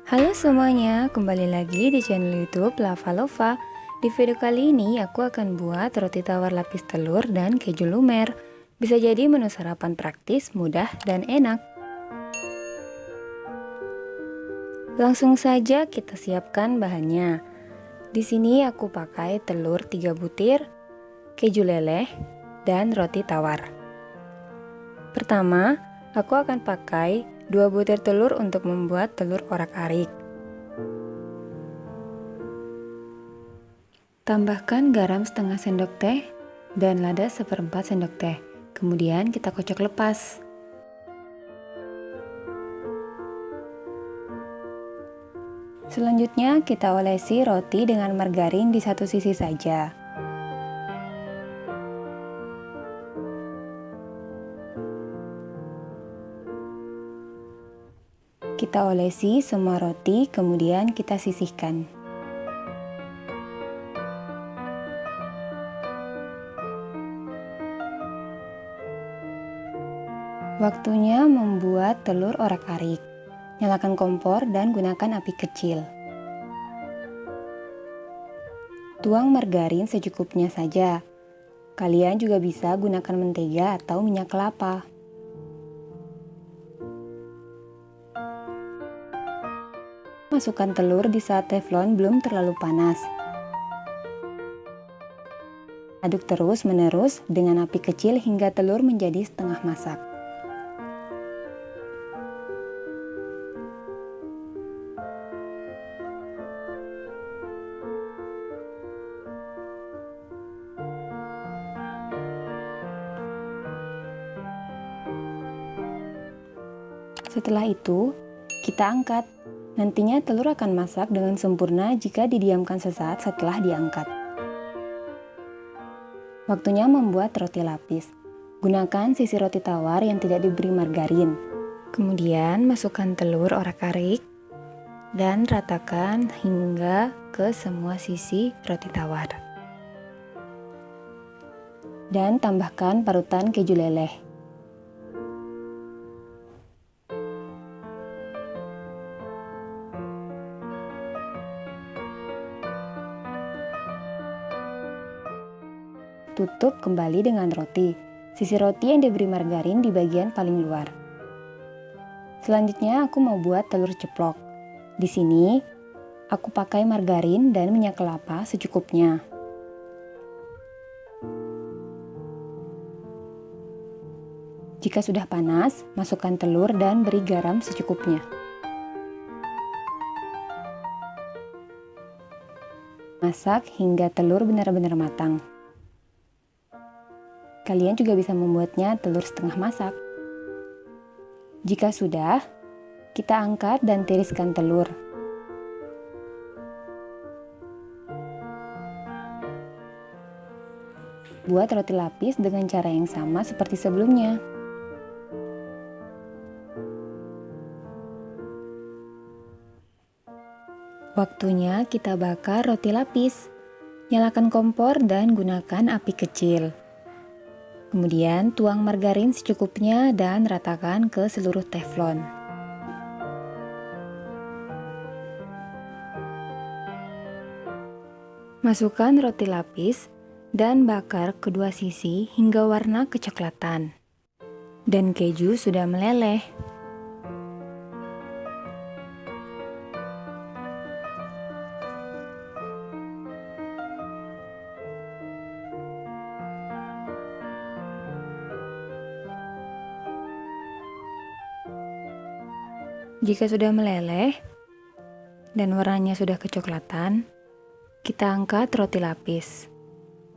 Halo semuanya, kembali lagi di channel YouTube Lava Lova. Di video kali ini aku akan buat roti tawar lapis telur dan keju lumer. Bisa jadi menu sarapan praktis, mudah, dan enak. Langsung saja kita siapkan bahannya. Di sini aku pakai telur 3 butir, keju leleh, dan roti tawar. Pertama, aku akan pakai 2 butir telur untuk membuat telur orak-arik. Tambahkan garam setengah sendok teh dan lada 1/4 sendok teh. Kemudian kita kocok lepas. Selanjutnya kita olesi roti dengan margarin di satu sisi saja. Kita olesi semua roti, kemudian kita sisihkan. Waktunya membuat telur orak-arik. Nyalakan kompor dan gunakan api kecil. Tuang margarin secukupnya saja. Kalian juga bisa gunakan mentega atau minyak kelapa. Masukkan telur di saat teflon belum terlalu panas. Aduk terus-menerus dengan api kecil hingga telur menjadi setengah masak. Setelah itu, kita angkat. Nantinya telur akan masak dengan sempurna jika didiamkan sesaat setelah diangkat. Waktunya membuat roti lapis. Gunakan sisi roti tawar yang tidak diberi margarin. Kemudian masukkan telur orak-arik dan ratakan hingga ke semua sisi roti tawar. Dan tambahkan parutan keju leleh. Tutup kembali dengan roti. Sisi roti yang diberi margarin di bagian paling luar. Selanjutnya aku mau buat telur ceplok. Di sini aku pakai margarin dan minyak kelapa secukupnya. Jika sudah panas, masukkan telur dan beri garam secukupnya. Masak hingga telur benar-benar matang. Kalian juga bisa membuatnya telur setengah masak. Jika sudah, kita angkat dan tiriskan telur. Buat roti lapis dengan cara yang sama seperti sebelumnya. Waktunya kita bakar roti lapis. Nyalakan kompor dan gunakan api kecil. Kemudian tuang margarin secukupnya dan ratakan ke seluruh teflon. Masukkan roti lapis dan bakar kedua sisi hingga warna kecoklatan. Dan keju sudah meleleh. Jika sudah meleleh dan warnanya sudah kecoklatan, kita angkat roti lapis.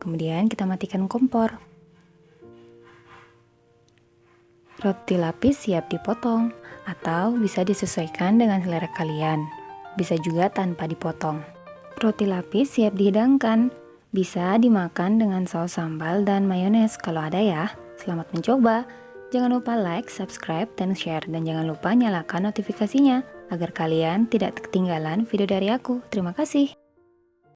Kemudian kita matikan kompor. Roti lapis siap dipotong atau bisa disesuaikan dengan selera kalian. Bisa juga tanpa dipotong. Roti lapis siap dihidangkan. Bisa dimakan dengan saus sambal dan mayones kalau ada ya. Selamat mencoba. Jangan lupa like, subscribe, dan share. Dan jangan lupa nyalakan notifikasinya agar kalian tidak ketinggalan video dari aku. Terima kasih.